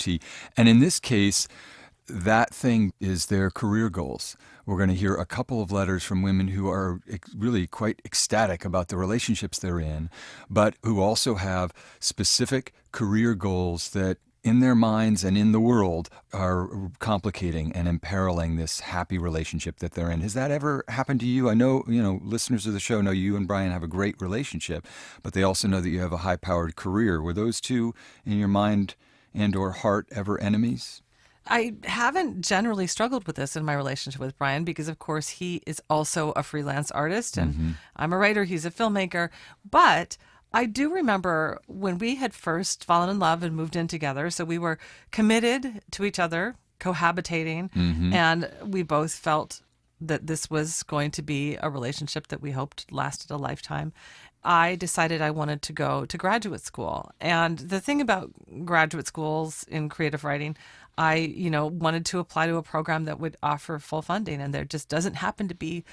OT. And in this case, that thing is their career goals. We're going to hear a couple of letters from women who are really quite ecstatic about the relationships they're in, but who also have specific career goals that in their minds and in the world are complicating and imperiling this happy relationship that they're in. Has that ever happened to you? I know, listeners of the show know you and Brian have a great relationship, but they also know that you have a high-powered career. Were those two in your mind and or heart ever enemies? I haven't generally struggled with this in my relationship with Brian because, of course, he is also a freelance artist and I'm a writer, he's a filmmaker. But I do remember when we had first fallen in love and moved in together. So we were committed to each other, cohabitating, and we both felt that this was going to be a relationship that we hoped lasted a lifetime. I decided I wanted to go to graduate school. And the thing about graduate schools in creative writing, I, wanted to apply to a program that would offer full funding. And there just doesn't happen to be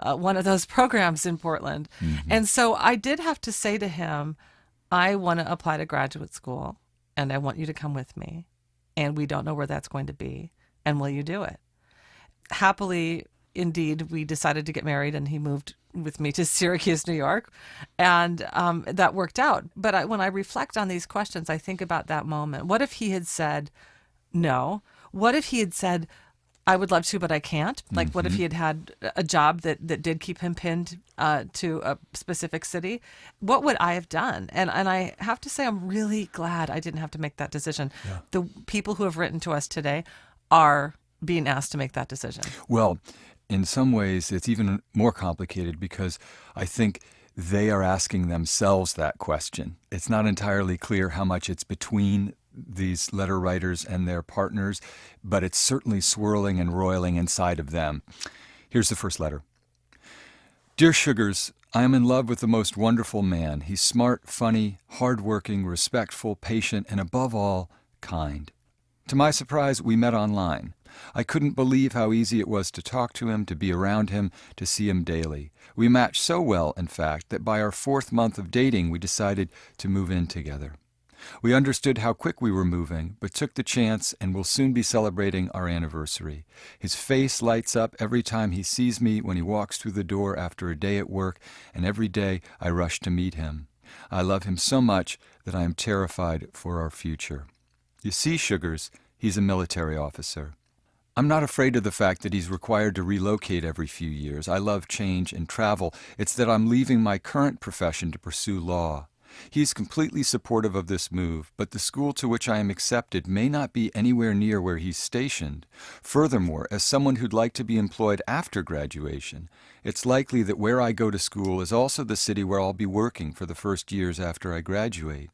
one of those programs in Portland. And so I did have to say to him, I want to apply to graduate school and I want you to come with me. And we don't know where that's going to be. And will you do it? Happily, indeed, we decided to get married and he moved with me to Syracuse, New York. And that worked out. But when I reflect on these questions, I think about that moment. What if he had said no? What if he had said, I would love to, but I can't? Like, what if he had had a job that did keep him pinned to a specific city? What would I have done? And I have to say, I'm really glad I didn't have to make that decision. Yeah. The people who have written to us today are being asked to make that decision. Well, in some ways, it's even more complicated because I think they are asking themselves that question. It's not entirely clear how much it's between these letter writers and their partners, but it's certainly swirling and roiling inside of them. Here's the first letter. Dear Sugars, I am in love with the most wonderful man. He's smart, funny, hardworking, respectful, patient, and above all, kind. To my surprise, we met online. I couldn't believe how easy it was to talk to him, to be around him, to see him daily. We matched so well, in fact, that by our 4th month of dating, we decided to move in together. We understood how quick we were moving, but took the chance and will soon be celebrating our anniversary. His face lights up every time he sees me when he walks through the door after a day at work, and every day I rush to meet him. I love him so much that I am terrified for our future. You see, Sugars, he's a military officer. I'm not afraid of the fact that he's required to relocate every few years. I love change and travel. It's that I'm leaving my current profession to pursue law. He's completely supportive of this move, but the school to which I am accepted may not be anywhere near where he's stationed. Furthermore, as someone who'd like to be employed after graduation, it's likely that where I go to school is also the city where I'll be working for the first years after I graduate.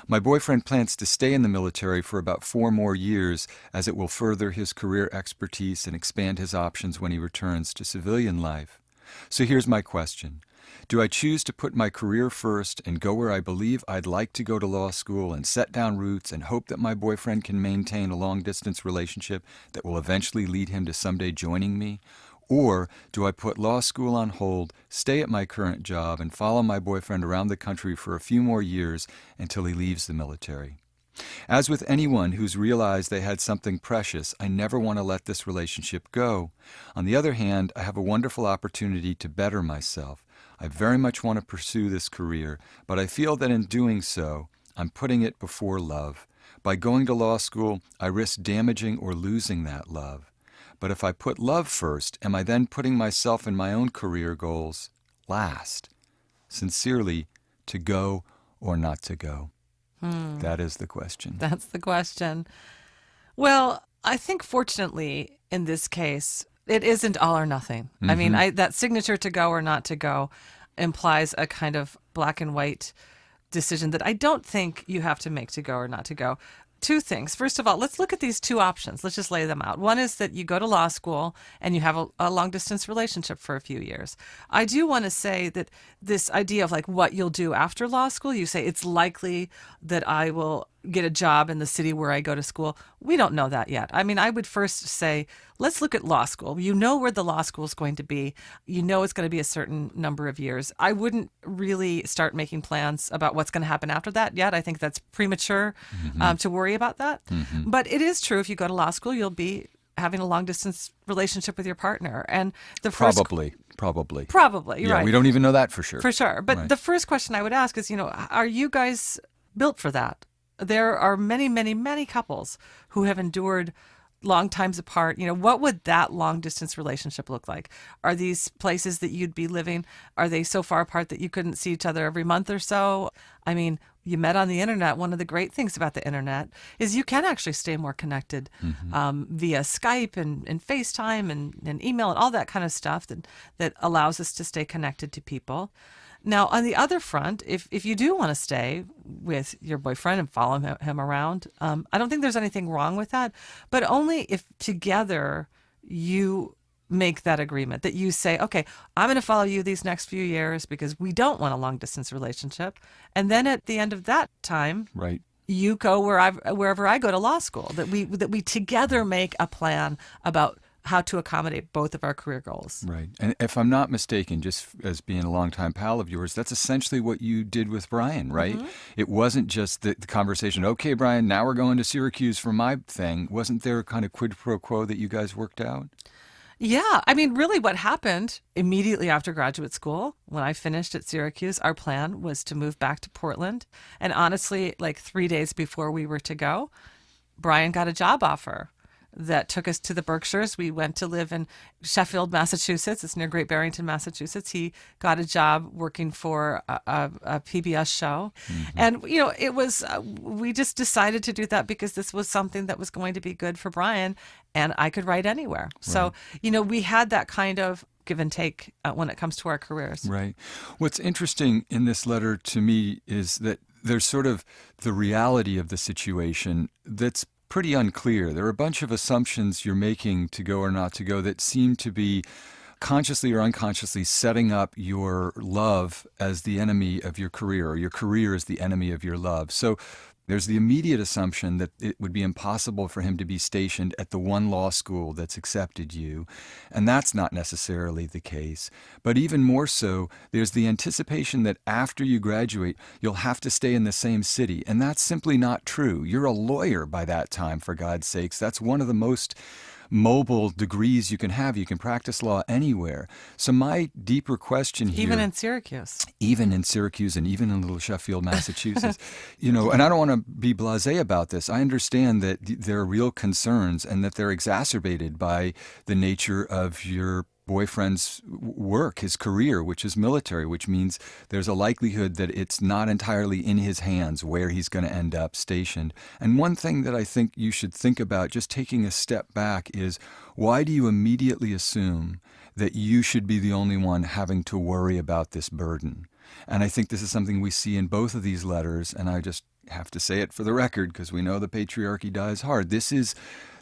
My boyfriend plans to stay in the military for about 4 more years, as it will further his career expertise and expand his options when he returns to civilian life. So here's my question. Do I choose to put my career first and go where I believe I'd like to go to law school and set down roots and hope that my boyfriend can maintain a long-distance relationship that will eventually lead him to someday joining me? Or do I put law school on hold, stay at my current job, and follow my boyfriend around the country for a few more years until he leaves the military? As with anyone who's realized they had something precious, I never want to let this relationship go. On the other hand, I have a wonderful opportunity to better myself. I very much want to pursue this career, but I feel that in doing so, I'm putting it before love. By going to law school, I risk damaging or losing that love. But if I put love first, am I then putting myself and my own career goals last? Sincerely, to go or not to go? That is the question. That's the question. Well, I think fortunately in this case, it isn't all or nothing. I mean, that signature to go or not to go implies a kind of black and white decision that I don't think you have to make to go or not to go. 2 things. First of all, let's look at these 2 options. Let's just lay them out. One is that you go to law school and you have a long-distance relationship for a few years. I do want to say that this idea of like what you'll do after law school, you say it's likely that I will get a job in the city where I go to school. We don't know that yet. I mean, I would first say, let's look at law school. You know where the law school is going to be. You know it's going to be a certain number of years. I wouldn't really start making plans about what's going to happen after that yet. I think that's premature to worry about that. But it is true, if you go to law school, you'll be having a long distance relationship with your partner. And the first Probably. Probably, Yeah, right. we don't even know that for sure. For sure. But Right. the first question I would ask is, are you guys built for that? There are many, many, many couples who have endured long times apart. What would that long distance relationship look like? Are these places that you'd be living, are they so far apart that you couldn't see each other every month or so? I mean, you met on the internet. One of the great things about the internet is you can actually stay more connected via Skype and FaceTime and email and all that kind of stuff that allows us to stay connected to people. Now, on the other front, if you do want to stay with your boyfriend and follow him around, I don't think there's anything wrong with that, but only if together you make that agreement, that you say, okay, I'm going to follow you these next few years because we don't want a long distance relationship. And then at the end of that time, Right. you go wherever I go to law school, that we together make a plan about how to accommodate both of our career goals. Right. And if I'm not mistaken, just as being a longtime pal of yours, that's essentially what you did with Brian, right? It wasn't just the conversation, okay, Brian, now we're going to Syracuse for my thing. Wasn't there a kind of quid pro quo that you guys worked out? Yeah. I mean, really what happened immediately after graduate school, when I finished at Syracuse, our plan was to move back to Portland. And honestly, like 3 days before we were to go, Brian got a job offer that took us to the Berkshires. We went to live in Sheffield, Massachusetts. It's near Great Barrington, Massachusetts. He got a job working for a PBS show. And, it was, we just decided to do that because this was something that was going to be good for Brian, and I could write anywhere. So, we had that kind of give and take when it comes to our careers. Right. What's interesting in this letter to me is that there's sort of the reality of the situation that's pretty unclear. There are a bunch of assumptions you're making to go or not to go that seem to be consciously or unconsciously setting up your love as the enemy of your career, or your career as the enemy of your love. So there's the immediate assumption that it would be impossible for him to be stationed at the one law school that's accepted you, and that's not necessarily the case. But even more so, there's the anticipation that after you graduate, you'll have to stay in the same city, and that's simply not true. You're a lawyer by that time, for God's sakes. That's one of the most mobile degrees you can have. You can practice law anywhere. So my deeper question here... Even in Syracuse. Even in Syracuse and even in little Sheffield, Massachusetts. And I don't want to be blasé about this. I understand that there are real concerns and that they're exacerbated by the nature of your boyfriend's work, his career, which is military, which means there's a likelihood that it's not entirely in his hands where he's going to end up stationed. And one thing that I think you should think about, just taking a step back, is why do you immediately assume that you should be the only one having to worry about this burden? And I think this is something we see in both of these letters, and I just have to say it for the record because we know the patriarchy dies hard. This is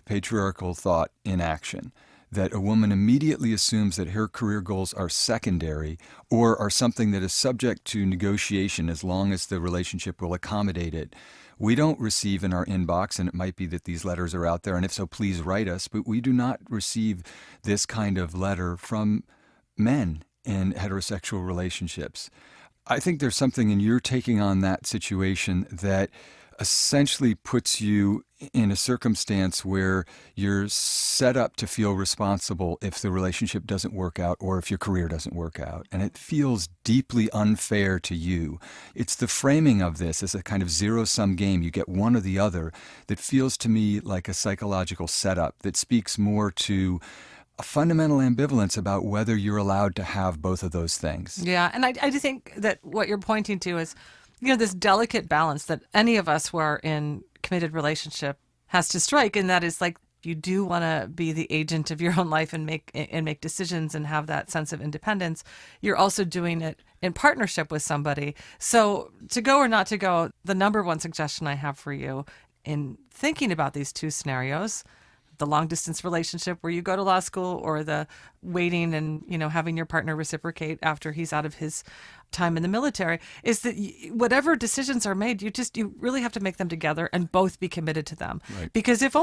patriarchal thought in action. That a woman immediately assumes that her career goals are secondary or are something that is subject to negotiation as long as the relationship will accommodate it. We don't receive in our inbox, and it might be that these letters are out there, and if so, please write us, but we do not receive this kind of letter from men in heterosexual relationships. I think there's something in your taking on that situation that essentially puts you in a circumstance where you're set up to feel responsible if the relationship doesn't work out or if your career doesn't work out. And it feels deeply unfair to you. It's the framing of this as a kind of zero-sum game. You get one or the other that feels to me like a psychological setup that speaks more to a fundamental ambivalence about whether you're allowed to have both of those things. Yeah, and I do think that what you're pointing to is this delicate balance that any of us who are in committed relationship has to strike, and that is like you do want to be the agent of your own life and make decisions and have that sense of independence. You're also doing it in partnership with somebody. So to go or not to go, the number one suggestion I have for you in thinking about these two scenarios, the long distance relationship where you go to law school, or the waiting and, having your partner reciprocate after he's out of his time in the military, is that whatever decisions are made, you really have to make them together and both be committed to them. Right. Because if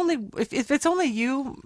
it's only you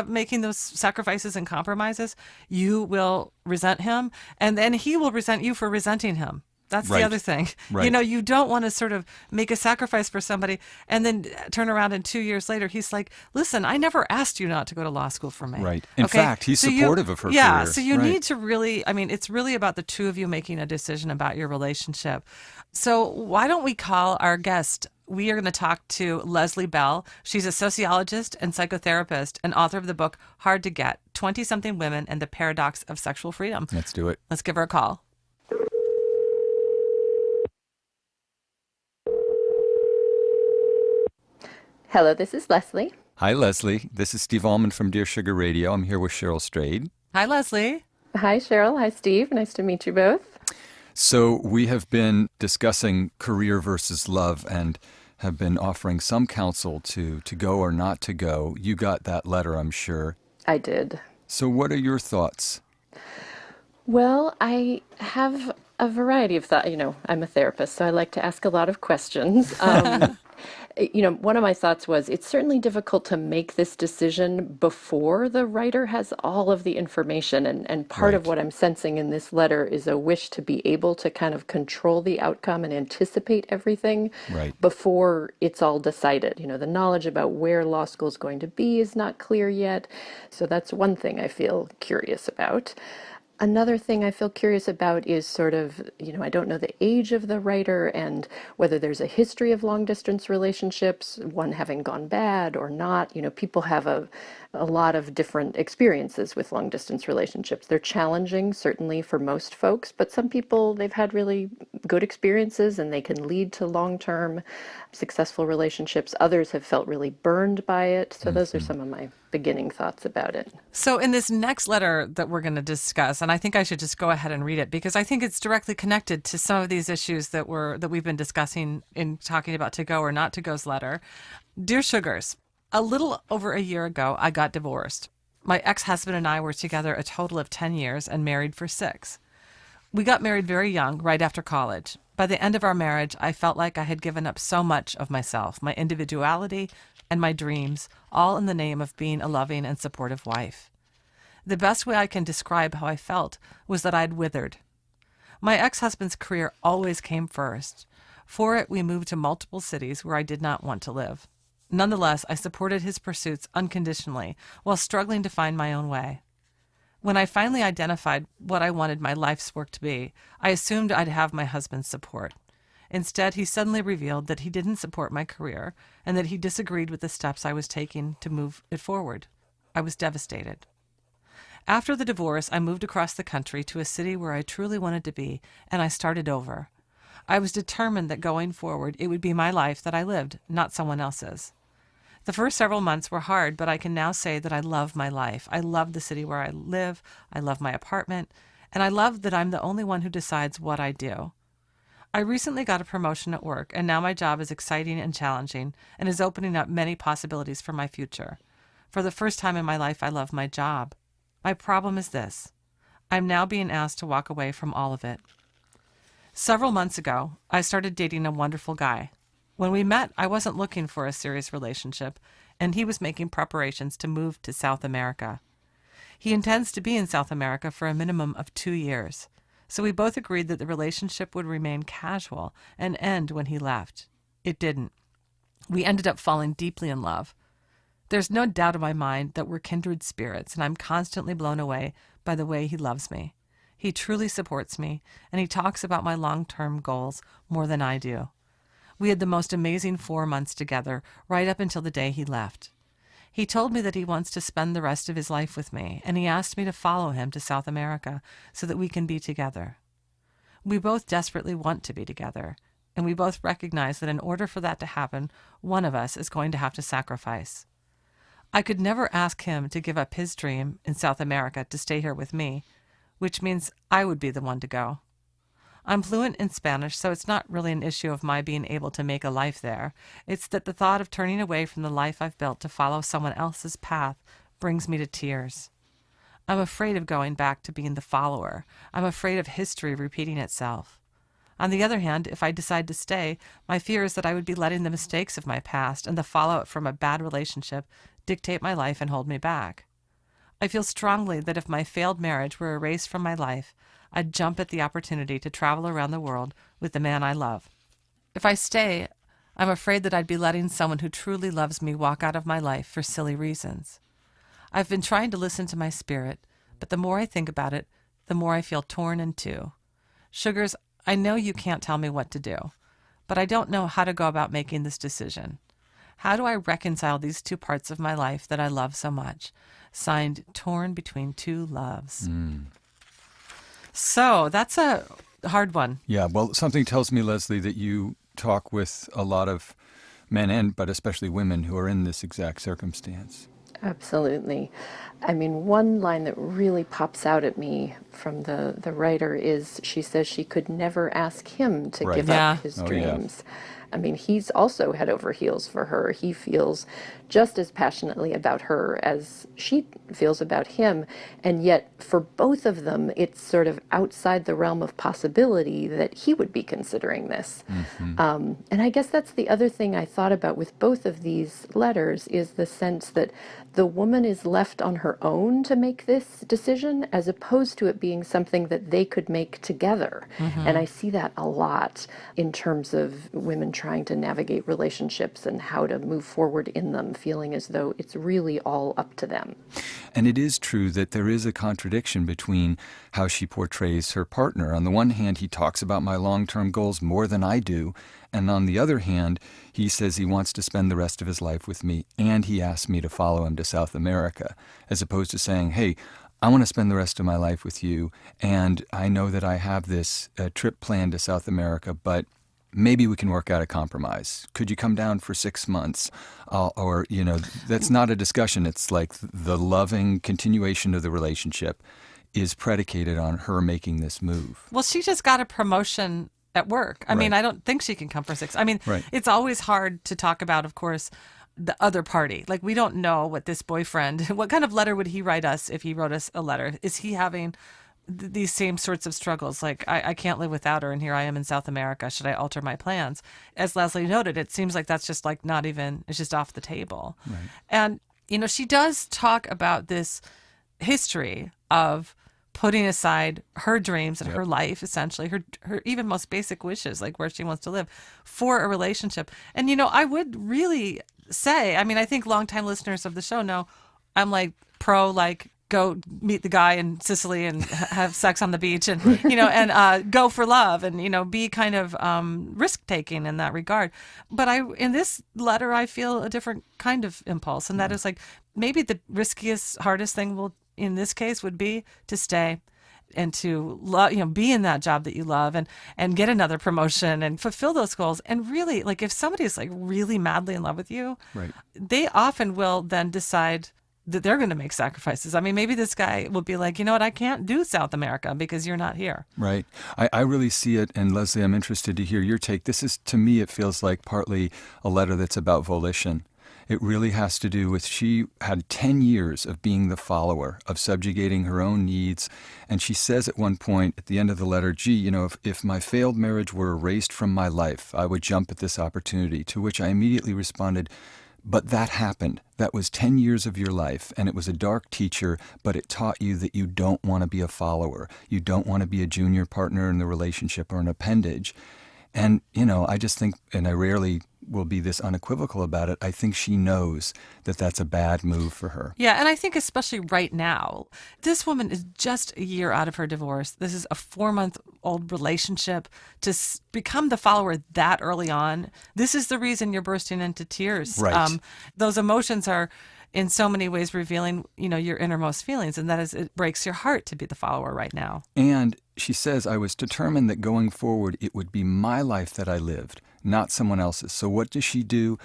making those sacrifices and compromises, you will resent him, and then he will resent you for resenting him. That's Right. the other thing. Right. You don't want to sort of make a sacrifice for somebody and then turn around and 2 years later, he's like, listen, I never asked you not to go to law school for me. Right. In fact, he's supportive of her Yeah. career. So you Right. need to really, it's really about the two of you making a decision about your relationship. So why don't we call our guest? We are going to talk to Leslie Bell. She's a sociologist and psychotherapist and author of the book Hard to Get, 20-something Women and the Paradox of Sexual Freedom. Let's do it. Let's give her a call. Hello, this is Leslie. Hi, Leslie. This is Steve Almond from Dear Sugar Radio. I'm here with Cheryl Strayed. Hi, Leslie. Hi, Cheryl. Hi, Steve. Nice to meet you both. So we have been discussing career versus love and have been offering some counsel to go or not to go. You got that letter, I'm sure. I did. So what are your thoughts? Well, I have a variety of thoughts. I'm a therapist, so I like to ask a lot of questions. One of my thoughts was it's certainly difficult to make this decision before the writer has all of the information. And part of Right. what I'm sensing in this letter is a wish to be able to kind of control the outcome and anticipate everything Right. before it's all decided. The knowledge about where law school is going to be is not clear yet. So that's one thing I feel curious about. Another thing I feel curious about is sort of, I don't know the age of the writer and whether there's a history of long distance relationships, one having gone bad or not. People have a lot of different experiences with long distance relationships. They're challenging, certainly for most folks, but some people, they've had really good experiences and they can lead to long-term successful relationships. Others have felt really burned by it. So those are some of my beginning thoughts about it. So in this next letter that we're going to discuss, and I think I should just go ahead and read it because I think it's directly connected to some of these issues that we've been discussing in talking about to go or not to go's letter. Dear Sugars, a little over a year ago, I got divorced. My ex-husband and I were together a total of 10 years and married for 6. We got married very young, right after college. By the end of our marriage, I felt like I had given up so much of myself, my individuality and my dreams, all in the name of being a loving and supportive wife. The best way I can describe how I felt was that I'd withered. My ex-husband's career always came first. For it, we moved to multiple cities where I did not want to live. Nonetheless, I supported his pursuits unconditionally while struggling to find my own way. When I finally identified what I wanted my life's work to be, I assumed I'd have my husband's support. Instead, he suddenly revealed that he didn't support my career and that he disagreed with the steps I was taking to move it forward. I was devastated. After the divorce, I moved across the country to a city where I truly wanted to be, and I started over. I was determined that going forward, it would be my life that I lived, not someone else's. The first several months were hard, but I can now say that I love my life. I love the city where I live. I love my apartment. And I love that I'm the only one who decides what I do. I recently got a promotion at work, and now my job is exciting and challenging and is opening up many possibilities for my future. For the first time in my life, I love my job. My problem is this. I'm now being asked to walk away from all of it. Several months ago, I started dating a wonderful guy. When we met, I wasn't looking for a serious relationship, and he was making preparations to move to South America. He intends to be in South America for a minimum of 2 years, so we both agreed that the relationship would remain casual and end when he left. It didn't. We ended up falling deeply in love. There's no doubt in my mind that we're kindred spirits, and I'm constantly blown away by the way he loves me. He truly supports me, and he talks about my long-term goals more than I do. We had the most amazing 4 months together, right up until the day he left. He told me that he wants to spend the rest of his life with me, and he asked me to follow him to South America so that we can be together. We both desperately want to be together, and we both recognize that in order for that to happen, one of us is going to have to sacrifice. I could never ask him to give up his dream in South America to stay here with me, which means I would be the one to go. I'm fluent in Spanish, so it's not really an issue of my being able to make a life there. It's that the thought of turning away from the life I've built to follow someone else's path brings me to tears. I'm afraid of going back to being the follower. I'm afraid of history repeating itself. On the other hand, if I decide to stay, my fear is that I would be letting the mistakes of my past and the fallout from a bad relationship dictate my life and hold me back. I feel strongly that if my failed marriage were erased from my life, I'd jump at the opportunity to travel around the world with the man I love. If I stay, I'm afraid that I'd be letting someone who truly loves me walk out of my life for silly reasons. I've been trying to listen to my spirit, but the more I think about it, the more I feel torn in two. Sugars, I know you can't tell me what to do, but I don't know how to go about making this decision. How do I reconcile these two parts of my life that I love so much? Signed, Torn Between Two Loves. So that's a hard one. Yeah, well, something tells me, Leslie, that you talk with a lot of men but especially women who are in this exact circumstance. Absolutely. I mean, one line that really pops out at me from the writer is she says she could never ask him to Right. give Yeah. up his Oh, dreams. I mean, he's also head over heels for her. He feels just as passionately about her as she feels about him. And yet, for both of them, it's sort of outside the realm of possibility that he would be considering this. And I guess that's the other thing I thought about with both of these letters is the sense that the woman is left on her own to make this decision as opposed to it being something that they could make together. And I see that a lot in terms of women trying to navigate relationships and how to move forward in them, feeling as though it's really all up to them. And it is true that there is a contradiction between how she portrays her partner. On the one hand, he talks about my long-term goals more than I do. And on the other hand, he says he wants to spend the rest of his life with me, and he asked me to follow him to South America, as opposed to saying, hey, I want to spend the rest of my life with you, and I know that I have this trip planned to South America, but maybe we can work out a compromise. Could you come down for 6 months? Or, that's not a discussion. It's like the loving continuation of the relationship is predicated on her making this move. Well, she just got a promotion at work. I mean, Right. I don't think she can come for 6. I mean, Right. It's always hard to talk about, of course, the other party. Like, we don't know what this boyfriend, what kind of letter would he write us if he wrote us a letter? Is he having these same sorts of struggles? Like, I can't live without her, and here I am in South America. Should I alter my plans? As Leslie noted, it seems like that's just like not even, it's just off the table. Right. And, she does talk about this history of putting aside her dreams and her life, essentially, her even most basic wishes, like where she wants to live, for a relationship. And, I would really say, I mean, I think longtime listeners of the show know I'm like pro, like, go meet the guy in Sicily and have sex on the beach and, and go for love and, be kind of risk taking in that regard. But in this letter, I feel a different kind of impulse. And that is like, maybe the riskiest, hardest thing in this case would be to stay and to be in that job that you love and get another promotion and fulfill those goals. And really, like, if somebody is like really madly in love with you, Right. they often will then decide that they're going to make sacrifices. I mean, maybe this guy will be like, you know what, I can't do South America because you're not here. Right. I really see it. And Leslie, I'm interested to hear your take. This is, to me, it feels like partly a letter that's about volition. It really has to do with she had 10 years of being the follower, of subjugating her own needs. And she says at one point at the end of the letter, gee, if my failed marriage were erased from my life, I would jump at this opportunity, to which I immediately responded, but that happened. That was 10 years of your life, and it was a dark teacher, but it taught you that you don't want to be a follower. You don't want to be a junior partner in the relationship or an appendage. And, I just think, and I rarely will be this unequivocal about it, I think she knows that that's a bad move for her. Yeah, and I think especially right now, this woman is just a year out of her divorce. This is a 4-month-old relationship. To become the follower that early on, this is the reason you're bursting into tears. Right. Those emotions are in so many ways revealing, your innermost feelings, and that is, it breaks your heart to be the follower right now. And she says, I was determined that going forward, it would be my life that I lived, not someone else's. So what does she do?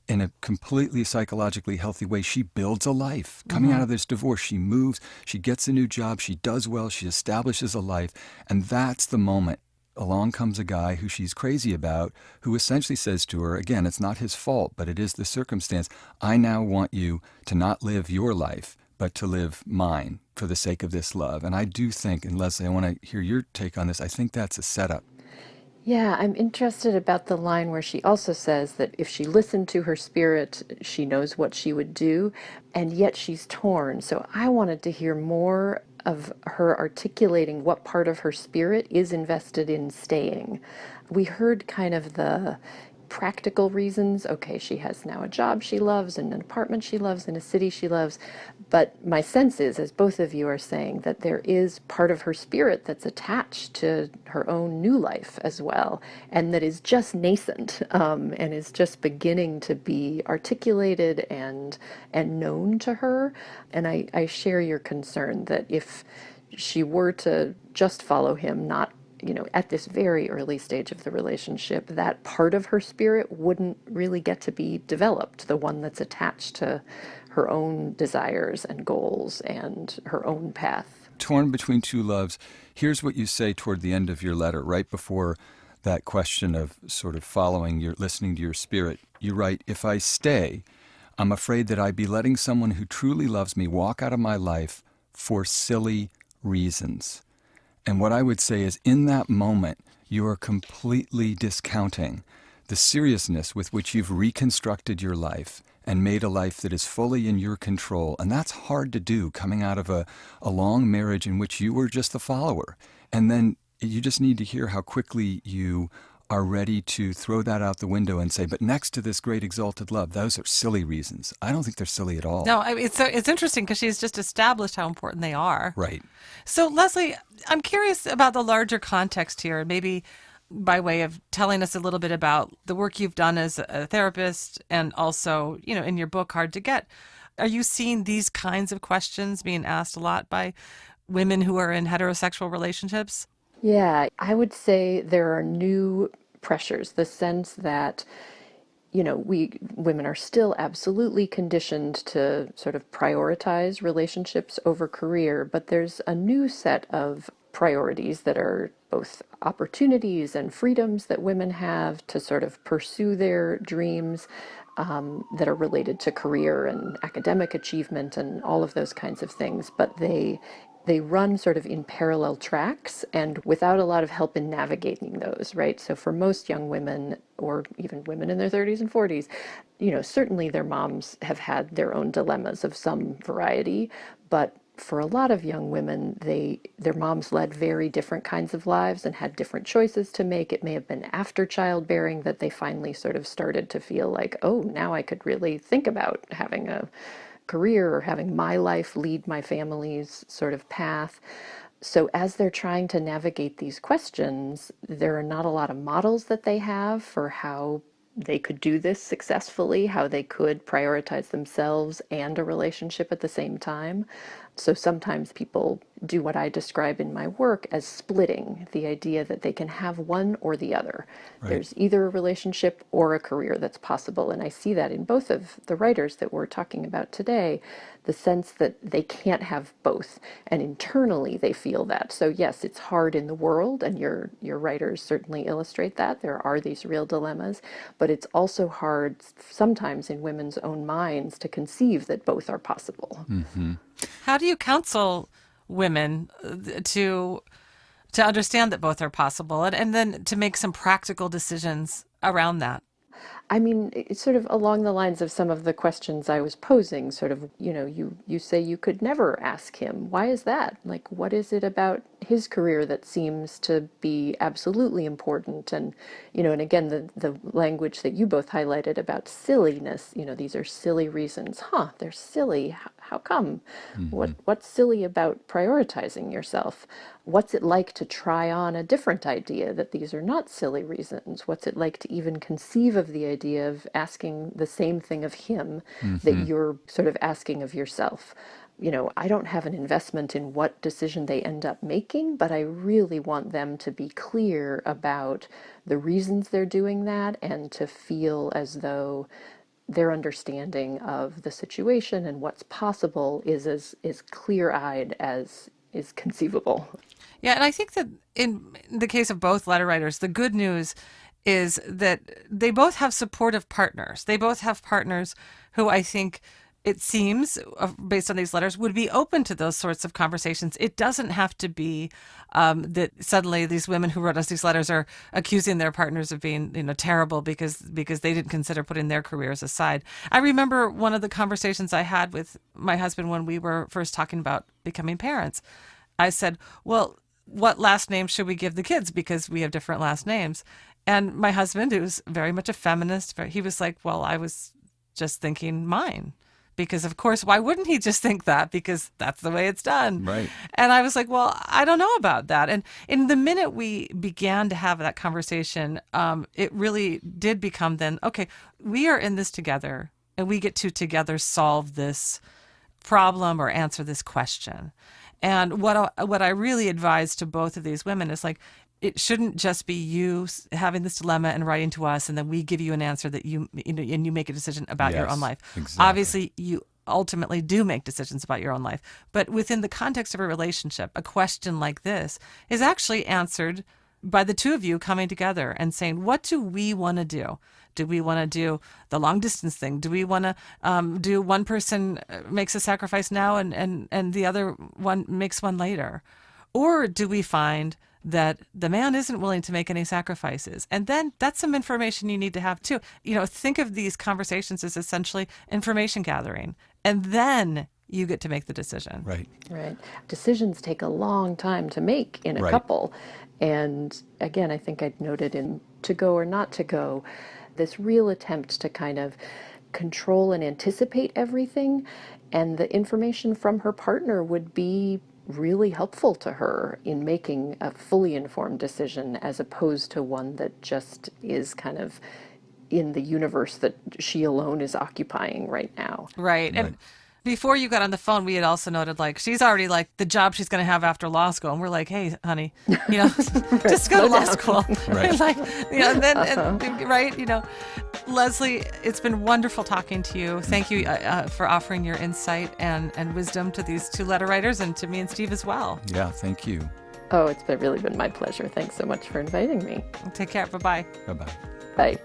In a completely psychologically healthy way, she builds a life. Coming out of this divorce, she moves, she gets a new job, she does well, she establishes a life. And that's the moment, along comes a guy who she's crazy about, who essentially says to her, again, it's not his fault, but it is the circumstance. I now want you to not live your life, but to live mine for the sake of this love. And I do think, and Leslie, I want to hear your take on this, I think that's a setup. Yeah, I'm interested about the line where she also says that if she listened to her spirit, she knows what she would do, and yet she's torn. So I wanted to hear more of her articulating what part of her spirit is invested in staying. We heard kind of the practical reasons. Okay, she has now a job she loves and an apartment she loves in a city she loves. But my sense is, as both of you are saying, that there is part of her spirit that's attached to her own new life as well, and that is just nascent, and is just beginning to be articulated and known to her. And I share your concern that if she were to just follow him, not at this very early stage of the relationship, that part of her spirit wouldn't really get to be developed, the one that's attached to her own desires and goals and her own path. Torn between two loves. Here's what you say toward the end of your letter, right before that question of sort of listening to your spirit. You write, if I stay, I'm afraid that I'd be letting someone who truly loves me walk out of my life for silly reasons. And what I would say is, in that moment, you are completely discounting the seriousness with which you've reconstructed your life and made a life that is fully in your control. And that's hard to do, coming out of a long marriage in which you were just the follower. And then you just need to hear how quickly you are ready to throw that out the window and say, but next to this great exalted love, those are silly reasons. I don't think they're silly at all. No, I mean, it's interesting because she's just established how important they are. Right. So, Leslie, I'm curious about the larger context here, and maybe by way of telling us a little bit about the work you've done as a therapist and also, in your book, Hard to Get. Are you seeing these kinds of questions being asked a lot by women who are in heterosexual relationships? Yeah, I would say there are new pressures, the sense that we women are still absolutely conditioned to sort of prioritize relationships over career, but there's a new set of priorities that are both opportunities and freedoms that women have to sort of pursue their dreams, that are related to career and academic achievement and all of those kinds of things. But they run sort of in parallel tracks and without a lot of help in navigating those, right? So for most young women, or even women in their 30s and 40s, certainly their moms have had their own dilemmas of some variety, but for a lot of young women, their moms led very different kinds of lives and had different choices to make. It may have been after childbearing that they finally sort of started to feel like, oh, now I could really think about having a career or having my life lead my family's sort of path. So as they're trying to navigate these questions, there are not a lot of models that they have for how they could do this successfully, how they could prioritize themselves and a relationship at the same time. So sometimes people do what I describe in my work as splitting, the idea that they can have one or the other. Right. There's either a relationship or a career that's possible. And I see that in both of the writers that we're talking about today, the sense that they can't have both. And internally they feel that. So yes, it's hard in the world, and your writers certainly illustrate that. There are these real dilemmas, but it's also hard sometimes in women's own minds to conceive that both are possible. Mm-hmm. How do you counsel women to understand that both are possible and then to make some practical decisions around that? I mean, it's sort of along the lines of some of the questions I was posing, sort of, you say you could never ask him. Why is that? Like, what is it about his career that seems to be absolutely important? And, and again, the language that you both highlighted about silliness, these are silly reasons. They're silly. How come? Mm-hmm. What's silly about prioritizing yourself? What's it like to try on a different idea that these are not silly reasons? What's it like to even conceive of the idea of asking the same thing of him that you're sort of asking of yourself? I don't have an investment in what decision they end up making, but I really want them to be clear about the reasons they're doing that and to feel as though their understanding of the situation and what's possible is as clear-eyed as is conceivable. Yeah, and I think that in the case of both letter writers, the good news is that they both have supportive partners. They both have partners who I think it seems, based on these letters, would be open to those sorts of conversations. It doesn't have to be that suddenly these women who wrote us these letters are accusing their partners of being, terrible because they didn't consider putting their careers aside. I remember one of the conversations I had with my husband when we were first talking about becoming parents. I said, well, what last name should we give the kids? Because we have different last names. And my husband, who's very much a feminist, he was like, well, I was just thinking mine. Because, of course, why wouldn't he just think that? Because that's the way it's done. Right. And I was like, well, I don't know about that. And in the minute we began to have that conversation, it really did become then, okay, we are in this together, and we get to together solve this problem or answer this question. And what I really advise to both of these women is, like, it shouldn't just be you having this dilemma and writing to us, and then we give you an answer that and you make a decision about your own life. Exactly. Obviously, you ultimately do make decisions about your own life, but within the context of a relationship, a question like this is actually answered by the two of you coming together and saying, what do we want to do? Do we want to do the long distance thing? Do we want to do one person makes a sacrifice now and the other one makes one later? Or do we find that the man isn't willing to make any sacrifices? And then that's some information you need to have too. Think of these conversations as essentially information gathering. And then you get to make the decision. Right. Right. Decisions take a long time to make in a Right. couple. And again, I think I'd noted in To Go or Not to Go, this real attempt to kind of control and anticipate everything. And the information from her partner would be really helpful to her in making a fully informed decision, as opposed to one that just is kind of in the universe that she alone is occupying right now. Right. And before you got on the phone, we had also noted, like, she's already, like, the job she's going to have after law school. And we're like, hey, honey, just go to law school. Right. Like, and then, right, Leslie, it's been wonderful talking to you. Thank you for offering your insight and wisdom to these two letter writers, and to me and Steve as well. Yeah, thank you. Oh, it's really been my pleasure. Thanks so much for inviting me. Take care. Bye-bye. Bye-bye. Bye.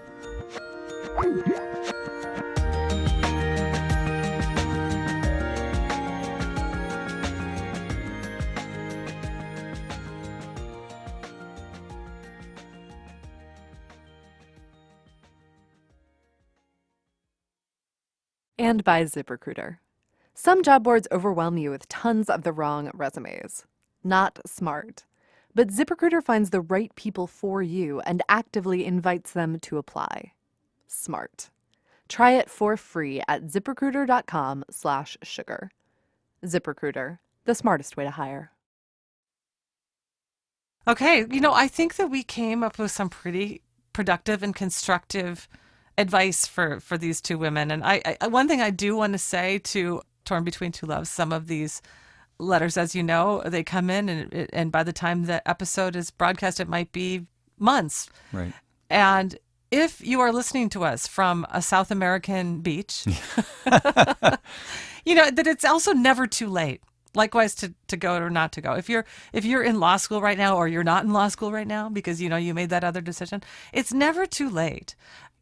And by ZipRecruiter. Some job boards overwhelm you with tons of the wrong resumes. Not smart. But ZipRecruiter finds the right people for you and actively invites them to apply. Smart. Try it for free at ZipRecruiter.com/sugar. ZipRecruiter, the smartest way to hire. Okay. I think that we came up with some pretty productive and constructive advice for these two women. And I one thing I do want to say to Torn Between Two Loves, some of these letters, as you know, they come in and by the time the episode is broadcast, it might be months. Right. And if you are listening to us from a South American beach, that it's also never too late. Likewise, to go or not to go. If you're in law school right now, or you're not in law school right now because you made that other decision, it's never too late.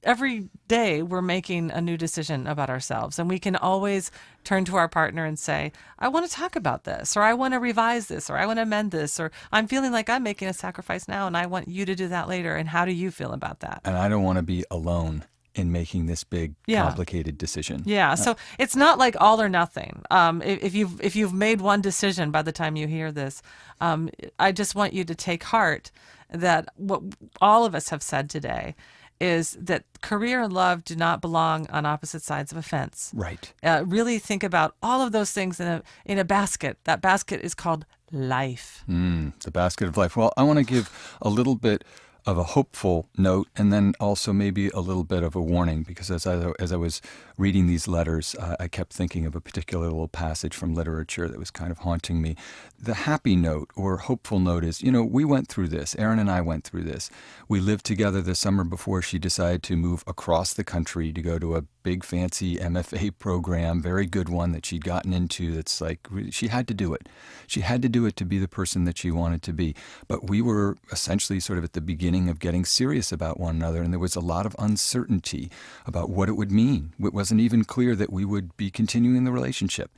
Every day we're making a new decision about ourselves, and we can always turn to our partner and say, I want to talk about this, or I want to revise this, or I want to amend this, or I'm feeling like I'm making a sacrifice now and I want you to do that later. And how do you feel about that? And I don't want to be alone in making this big, complicated decision. Yeah. So it's not like all or nothing. If you've made one decision by the time you hear this, I just want you to take heart that what all of us have said today is that career and love do not belong on opposite sides of a fence. Right. Really think about all of those things in a basket. That basket is called life. The basket of life. Well, I want to give a little bit of a hopeful note, and then also maybe a little bit of a warning, because as I was reading these letters, I kept thinking of a particular little passage from literature that was kind of haunting me. The happy note or hopeful note is, we went through this. Erin and I went through this. We lived together the summer before she decided to move across the country to go to a big fancy MFA program, very good one that she'd gotten into. That's like, she had to do it. She had to do it to be the person that she wanted to be. But we were essentially sort of at the beginning of getting serious about one another, and there was a lot of uncertainty about what it would mean. It wasn't even clear that we would be continuing the relationship.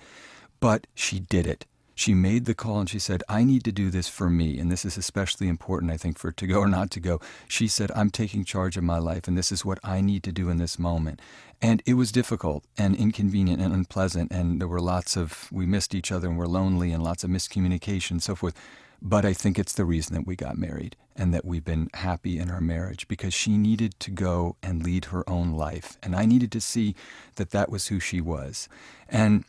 But she did it. She made the call and she said, I need to do this for me. And this is especially important, I think, for to go or not to go. She said, I'm taking charge of my life, and this is what I need to do in this moment. And it was difficult and inconvenient and unpleasant. And there were we missed each other and were lonely and lots of miscommunication and so forth. But I think it's the reason that we got married and that we've been happy in our marriage, because she needed to go and lead her own life. And I needed to see that that was who she was. And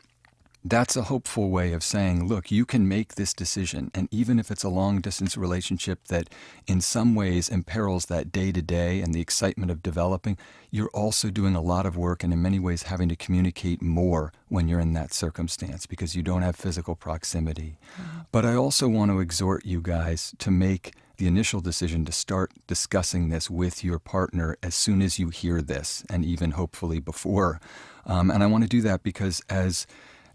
that's a hopeful way of saying, look, you can make this decision. And even if it's a long-distance relationship that in some ways imperils that day-to-day and the excitement of developing, you're also doing a lot of work and in many ways having to communicate more when you're in that circumstance because you don't have physical proximity. Mm-hmm. But I also want to exhort you guys to make the initial decision to start discussing this with your partner as soon as you hear this, and even hopefully before. And I want to do that because as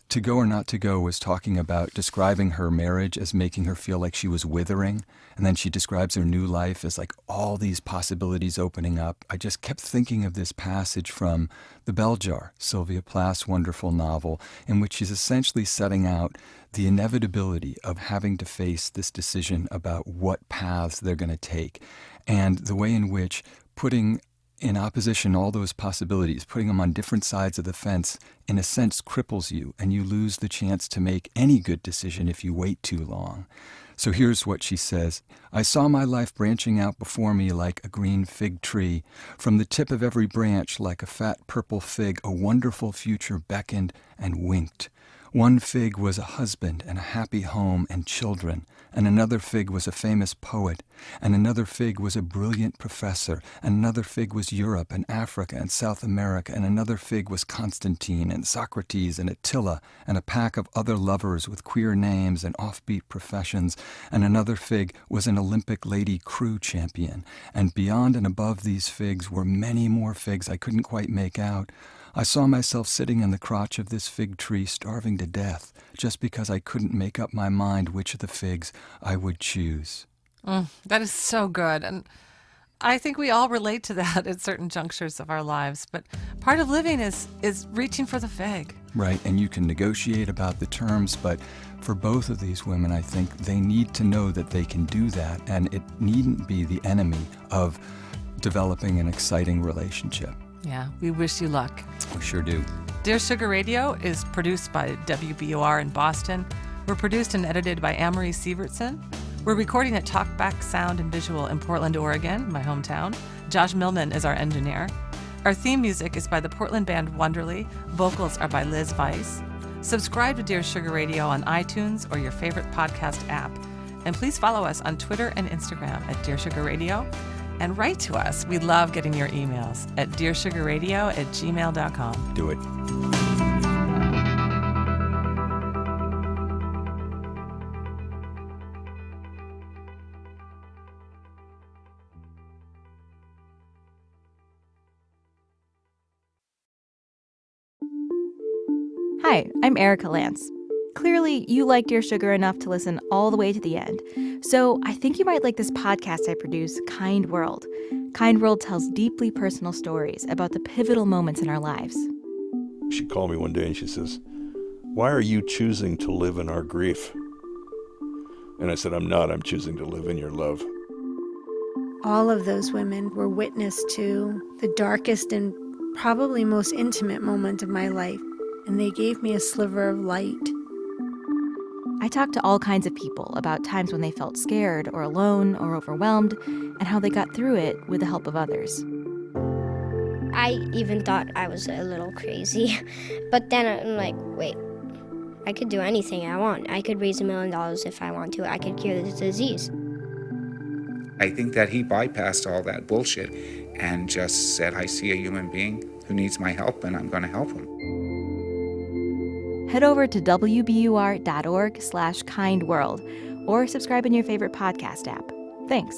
To Go or Not to Go was talking about describing her marriage as making her feel like she was withering. And then she describes her new life as like all these possibilities opening up. I just kept thinking of this passage from The Bell Jar, Sylvia Plath's wonderful novel, in which she's essentially setting out the inevitability of having to face this decision about what paths they're going to take. And the way in which putting in opposition all those possibilities, putting them on different sides of the fence, in a sense cripples you, and you lose the chance to make any good decision if you wait too long. So here's what she says. I saw my life branching out before me like a green fig tree. From the tip of every branch, like a fat purple fig, a wonderful future beckoned and winked. One fig was a husband and a happy home and children, and another fig was a famous poet, and another fig was a brilliant professor, and another fig was Europe and Africa and South America, and another fig was Constantine and Socrates and Attila, and a pack of other lovers with queer names and offbeat professions, and another fig was an Olympic lady crew champion, and beyond and above these figs were many more figs I couldn't quite make out. I saw myself sitting in the crotch of this fig tree starving to death just because I couldn't make up my mind which of the figs I would choose. That is so good. And I think we all relate to that at certain junctures of our lives. But part of living is reaching for the fig. Right, and you can negotiate about the terms, but for both of these women, I think they need to know that they can do that, and it needn't be the enemy of developing an exciting relationship. Yeah, we wish you luck. We sure do. Dear Sugar Radio is produced by WBOR in Boston. We're produced and edited by Amory Sievertson. We're recording at Talkback Sound and Visual in Portland, Oregon, my hometown. Josh Millman is our engineer. Our theme music is by the Portland band Wonderly. Vocals are by Liz Weiss. Subscribe to Dear Sugar Radio on iTunes or your favorite podcast app. And please follow us on Twitter and Instagram at Dear Sugar Radio. And write to us. We love getting your emails at dearsugarradio@gmail.com. Do it. Hi, I'm Erica Lance. Clearly, you liked Dear Sugar enough to listen all the way to the end. So I think you might like this podcast I produce, Kind World. Kind World tells deeply personal stories about the pivotal moments in our lives. She called me one day and she says, "Why are you choosing to live in our grief?" And I said, "I'm not. I'm choosing to live in your love." All of those women were witness to the darkest and probably most intimate moment of my life, and they gave me a sliver of light. I talked to all kinds of people about times when they felt scared or alone or overwhelmed and how they got through it with the help of others. I even thought I was a little crazy, but then I'm like, wait, I could do anything I want. I could raise $1 million if I want to. I could cure this disease. I think that he bypassed all that bullshit and just said, I see a human being who needs my help and I'm going to help him. Head over to wbur.org/kindworld or subscribe in your favorite podcast app. Thanks.